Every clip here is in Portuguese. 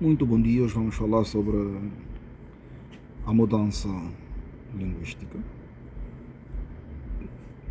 Muito bom dia, hoje vamos falar sobre a mudança linguística,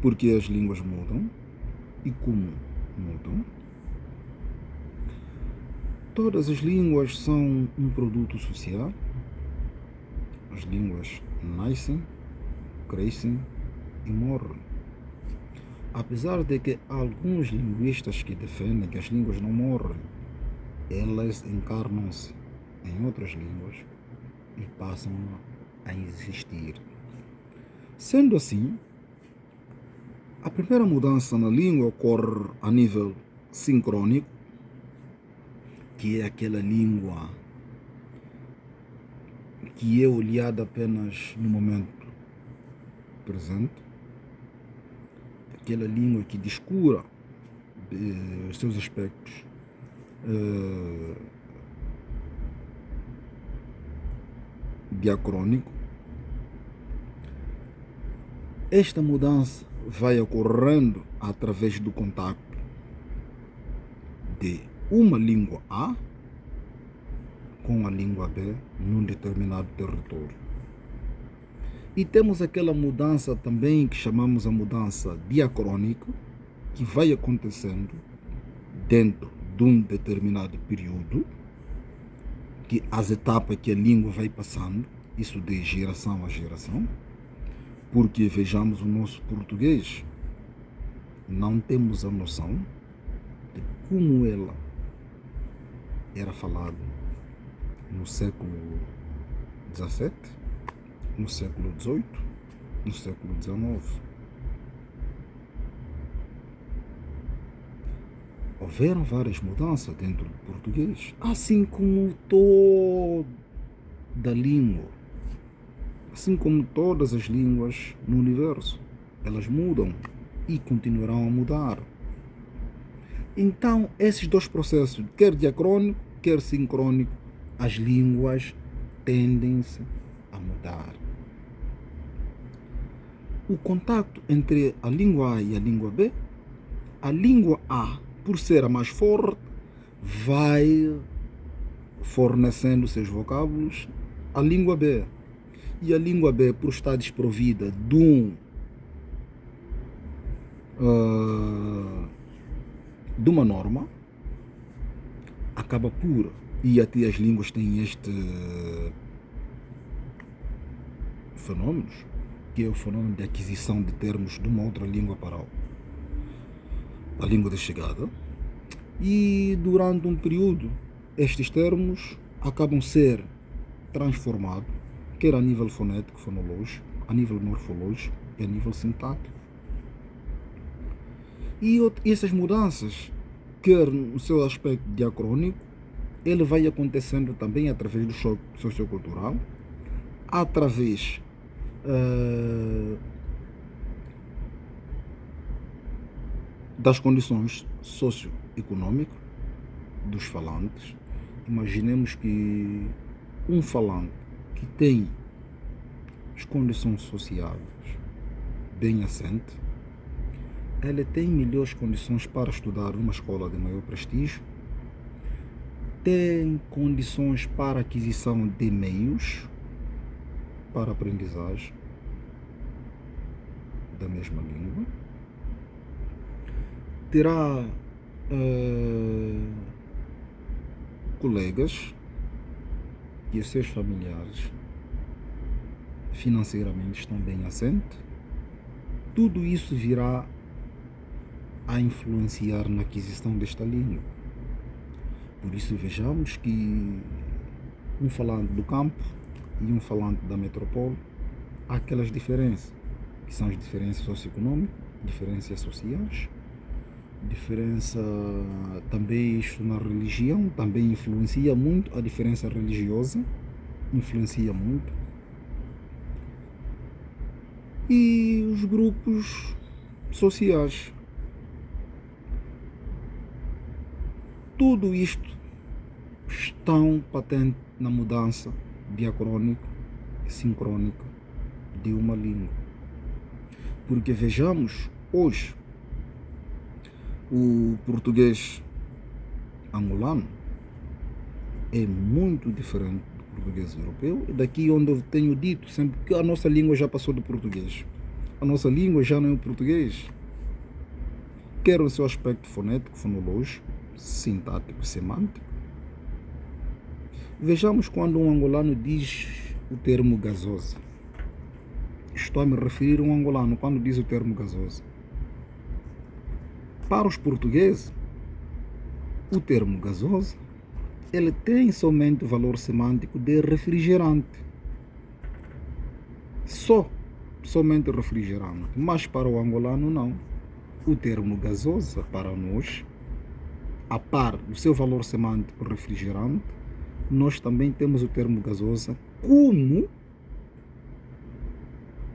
porque as línguas mudam e como mudam. Todas as línguas são um produto social. As línguas nascem, crescem e morrem. Apesar de que há alguns linguistas que defendem que as línguas não morrem, elas encarnam-se em outras línguas e passam a existir. Sendo assim, a primeira mudança na língua ocorre a nível sincrônico, que é aquela língua que é olhada apenas no momento presente, aquela língua que descura os seus aspectos diacrônico. Esta mudança vai ocorrendo através do contacto de uma língua A com a língua B num determinado território. E temos aquela mudança também que chamamos a mudança diacrônica, que vai acontecendo dentro de um determinado período, que as etapas que a língua vai passando, isso de geração a geração, porque vejamos o nosso português, não temos a noção de como ela era falada no século XVII, no século XVIII, no século XIX. Houveram várias mudanças dentro do português, assim como toda língua, assim como todas as línguas no universo, elas mudam e continuarão a mudar. Então, esses dois processos, quer diacrônico, quer sincrônico, as línguas tendem-se a mudar. O contato entre a língua A e a língua B, a língua A, por ser a mais forte, vai fornecendo seus vocábulos à língua B. E a língua B, por estar desprovida de uma norma, acaba pura. E até as línguas têm este fenômeno, que é o fenômeno de aquisição de termos de uma outra língua para a língua de chegada. E durante um período, estes termos acabam ser transformados, quer a nível fonético, fonológico, a nível morfológico e a nível sintático. E essas mudanças, quer no seu aspecto diacrônico, ele vai acontecendo também através do choque sociocultural, através das condições socioeconômicas dos falantes. Imaginemos que um falante que tem as condições sociais bem assentes, ele tem melhores condições para estudar numa escola de maior prestígio, tem condições para aquisição de meios para aprendizagem da mesma língua, terá colegas e os seus familiares financeiramente estão bem assentes. Tudo isso virá a influenciar na aquisição desta língua. Por isso vejamos que um falante do campo e um falante da metrópole, há aquelas diferenças, que são as diferenças socioeconômicas, diferenças sociais, diferença também isto na religião, também influencia muito, a diferença religiosa influencia muito. E os grupos sociais. Tudo isto estão patente na mudança diacrônica e sincrônica de uma língua. Porque vejamos, hoje, o português angolano é muito diferente do português europeu. E daqui onde eu tenho dito sempre que a nossa língua já passou do português. A nossa língua já não é o português. Quer no seu aspecto fonético, fonológico, sintático, semântico. Vejamos quando um angolano diz o termo gasosa. Estou a me referir a um angolano quando diz o termo gasosa. Para os portugueses, o termo gasosa, ele tem somente o valor semântico de refrigerante. Somente refrigerante. Mas para o angolano não. O termo gasosa para nós, a par do seu valor semântico refrigerante, nós também temos o termo gasosa como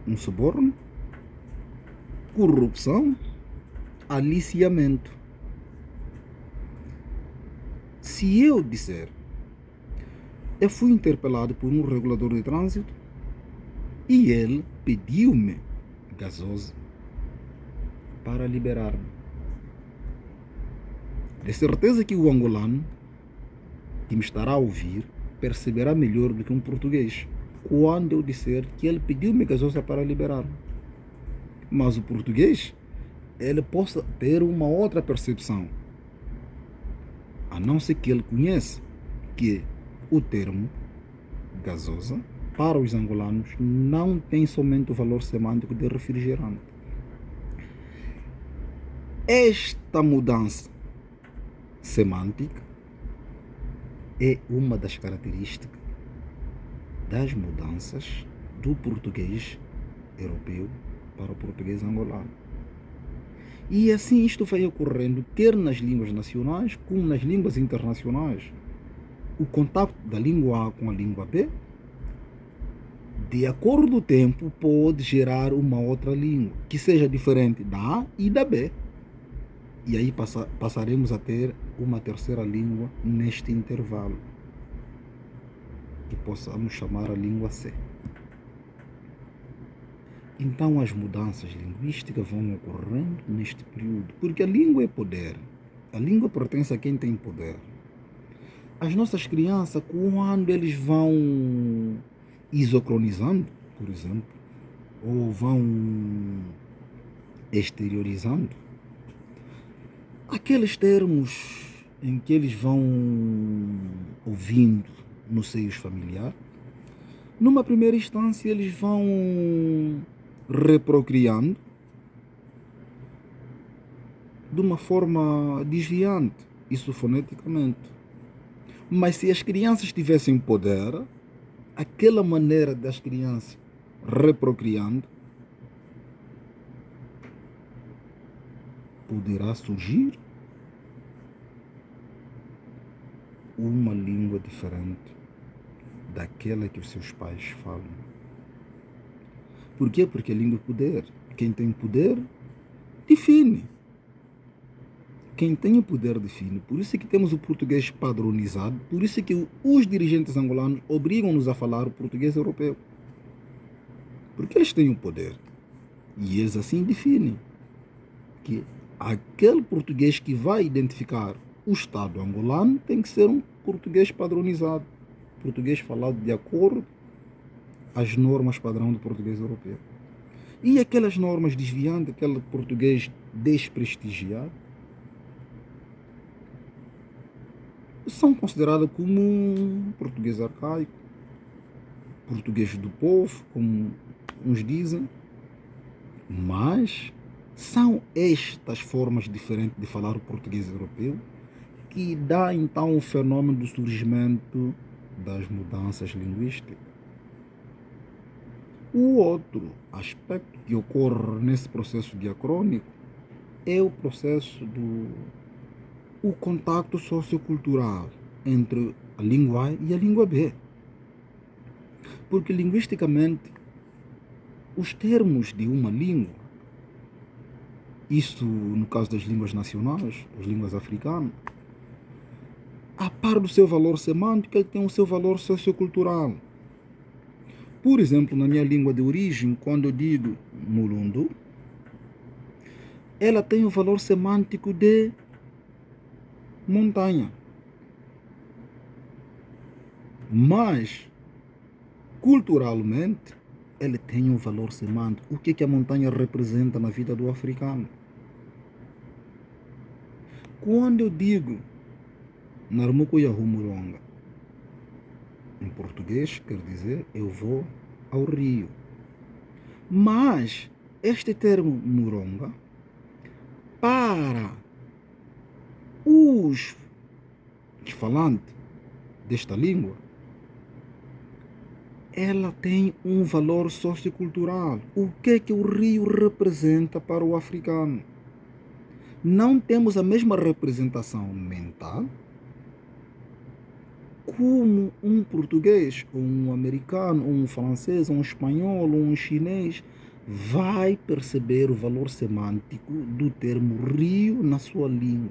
um suborno, corrupção, aliciamento. Se eu disser, eu fui interpelado por um regulador de trânsito e ele pediu-me gasosa para liberar-me, de certeza que o angolano que me estará a ouvir perceberá melhor do que um português quando eu disser que ele pediu-me gasosa para liberar-me. Mas o português, ele possa ter uma outra percepção, a não ser que ele conheça que o termo gasosa para os angolanos não tem somente o valor semântico de refrigerante. Esta mudança semântica é uma das características das mudanças do português europeu para o português angolano. E assim isto vai ocorrendo quer nas línguas nacionais como nas línguas internacionais. O contato da língua A com a língua B, de acordo com o tempo, pode gerar uma outra língua que seja diferente da A e da B. E aí passaremos a ter uma terceira língua neste intervalo, que possamos chamar a língua C. Então as mudanças linguísticas vão ocorrendo neste período, porque a língua é poder. A língua pertence a quem tem poder. As nossas crianças, quando eles vão isocronizando, por exemplo, ou vão exteriorizando, aqueles termos em que eles vão ouvindo nos seios familiares, numa primeira instância eles vão reprocriando de uma forma desviante, isso foneticamente. Mas se as crianças tivessem poder, aquela maneira das crianças reprocriando poderá surgir uma língua diferente daquela que os seus pais falam. Por quê? Porque a língua é poder. Quem tem poder, define. Quem tem o poder, define. Por isso é que temos o português padronizado, por isso é que os dirigentes angolanos obrigam-nos a falar o português europeu. Porque eles têm o poder. E eles assim definem que aquele português que vai identificar o Estado angolano tem que ser um português padronizado, português falado de acordo às normas padrão do português europeu. E aquelas normas desviantes, aquele português desprestigiado, são consideradas como português arcaico, português do povo, como uns dizem, mas são estas formas diferentes de falar o português europeu que dá então o fenômeno do surgimento das mudanças linguísticas. O outro aspecto que ocorre nesse processo diacrônico é o processo do contato sociocultural entre a língua A e a língua B. Porque linguisticamente os termos de uma língua, isso no caso das línguas nacionais, as línguas africanas, a par do seu valor semântico, ele tem o seu valor sociocultural. Por exemplo, na minha língua de origem, quando eu digo mulundu, ela tem o valor semântico de montanha. Mas, culturalmente, ele tem um valor semântico. O que é que a montanha representa na vida do africano? Quando eu digo Narmuco Yahumuronga, em português quer dizer eu vou ao rio. Mas este termo Muronga, para os falantes desta língua, ela tem um valor sociocultural. O que é que o rio representa para o africano? Não temos a mesma representação mental como um português, ou um americano, ou um francês, ou um espanhol, ou um chinês vai perceber o valor semântico do termo rio na sua língua.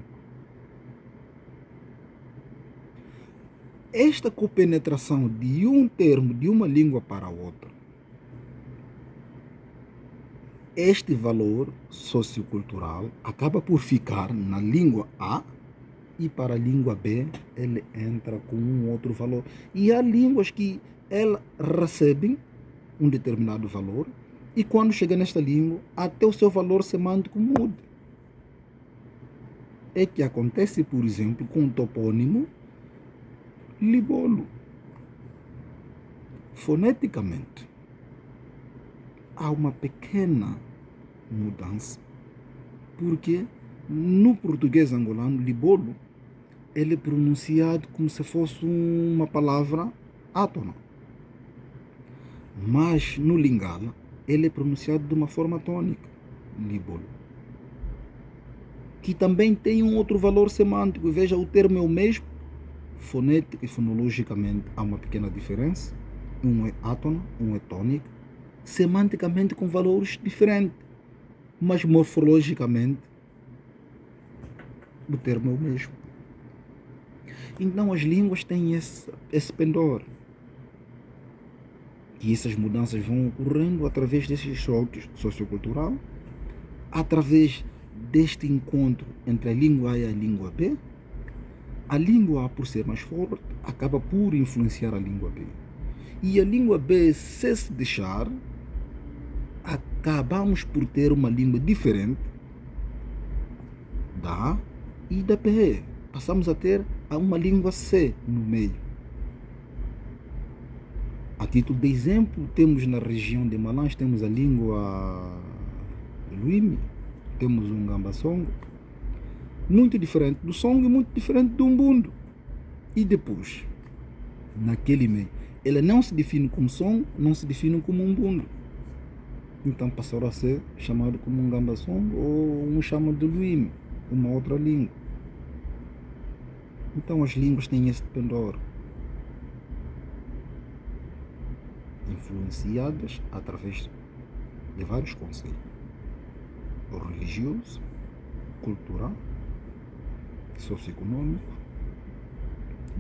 Esta compenetração de um termo de uma língua para outra, este valor sociocultural acaba por ficar na língua A, e para a língua B ele entra com um outro valor. E há línguas que ela recebem um determinado valor e quando chega nesta língua até o seu valor semântico muda. É que acontece, por exemplo, com o topônimo Libolo. Foneticamente há uma pequena mudança, porque no português angolano, Libolo, ele é pronunciado como se fosse uma palavra átona. Mas no Lingala, ele é pronunciado de uma forma tônica, Libolo. Que também tem um outro valor semântico. Veja, o termo é o mesmo, fonética e fonologicamente há uma pequena diferença. Um é átona, um é tônica. Semanticamente com valores diferentes. Mas morfologicamente o termo é o mesmo. Então as línguas têm esse pendor. E essas mudanças vão ocorrendo através desses choques sociocultural, através deste encontro entre a língua A e a língua B. A língua A, por ser mais forte, acaba por influenciar a língua B. E a língua B, se deixar, acabamos por ter uma língua diferente da A e da B. Passamos a ter uma língua C no meio. A título de exemplo, temos na região de Malães, temos a língua Luime, temos um Gamba-Songo, muito diferente do Songo e muito diferente do Umbundo. E depois, naquele meio, ele não se define como Songo, não se define como Umbundo. Então passou a ser chamado como um Gamba-Songo ou um chama de Luime, uma outra língua. Então as línguas têm esse pendor, influenciadas através de vários conceitos: o religioso, cultural, socioeconômico,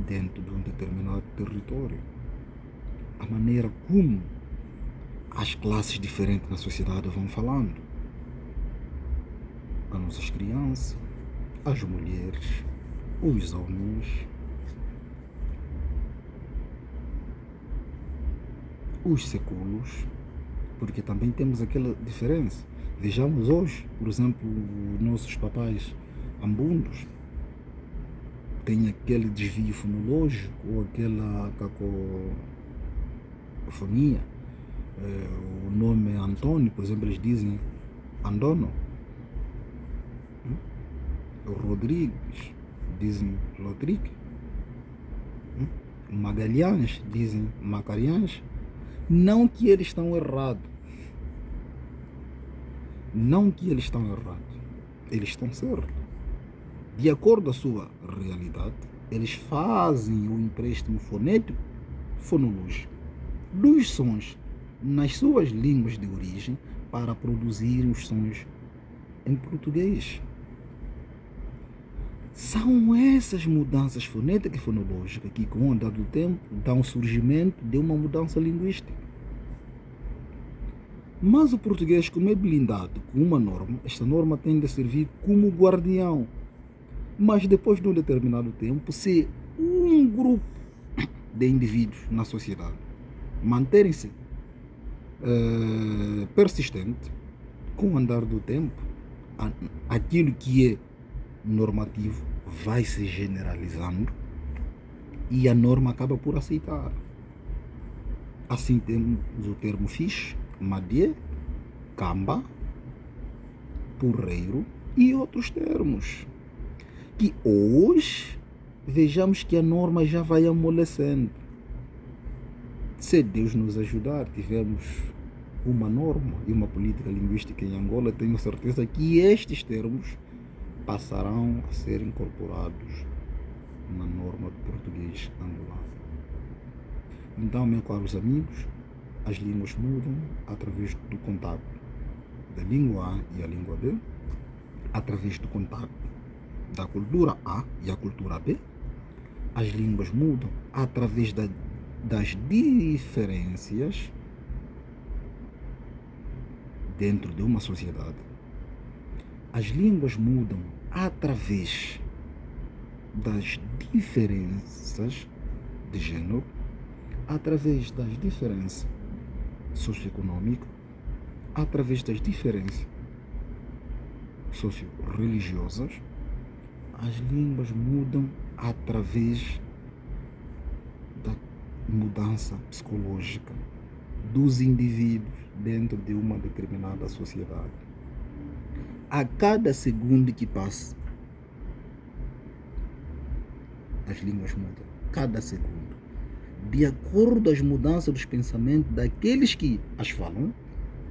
dentro de um determinado território. A maneira como as classes diferentes na sociedade vão falando. As nossas crianças, as mulheres, os homens, os séculos, porque também temos aquela diferença. Vejamos hoje, por exemplo, nossos papais ambundos têm aquele desvio fonológico ou aquela cacofonia. O nome é Antônio, por exemplo, eles dizem Andono. O Rodrigues dizem Rodrigue. Magalhães dizem Macariães. Não que eles estão errados. Não que eles estão errados. Eles estão certos. De acordo com a sua realidade, eles fazem o empréstimo fonético, fonológico, dos sons nas suas línguas de origem para produzir os sons em português. São essas mudanças fonéticas e fonológicas que, com o andar do tempo, dão surgimento de uma mudança linguística. Mas o português, como é blindado com uma norma, esta norma tende a servir como guardião. Mas depois de um determinado tempo, se um grupo de indivíduos na sociedade manterem-se persistente com o andar do tempo, aquilo que é normativo vai se generalizando e a norma acaba por aceitar. Assim temos o termo fixe, madie, camba, porreiro e outros termos que hoje vejamos que a norma já vai amolecendo. Se Deus nos ajudar, tivemos uma norma e uma política linguística em Angola, tenho certeza que estes termos passarão a ser incorporados na norma do português angolano. Então, meus caros amigos, as línguas mudam através do contato da língua A e a língua B, através do contato da cultura A e a cultura B. As línguas mudam através das diferenças dentro de uma sociedade. As línguas mudam através das diferenças de gênero, através das diferenças socioeconômicas, através das diferenças socio-religiosas. As línguas mudam através da mudança psicológica dos indivíduos dentro de uma determinada sociedade. A cada segundo que passa, as línguas mudam. Cada segundo. De acordo às mudanças dos pensamentos daqueles que as falam,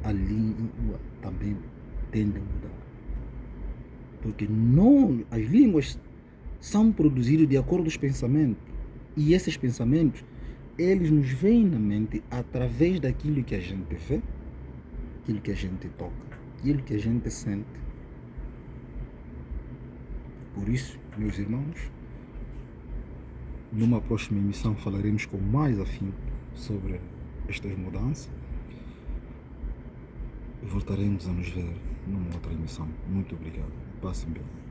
a língua também tende a mudar. Porque as línguas são produzidas de acordo com os pensamentos. E esses pensamentos, eles nos vêm na mente através daquilo que a gente vê, aquilo que a gente toca, aquilo que a gente sente. Por isso, meus irmãos, numa próxima emissão falaremos com mais afinco sobre estas mudanças. Voltaremos a nos ver numa outra emissão. Muito obrigado. Passem bem.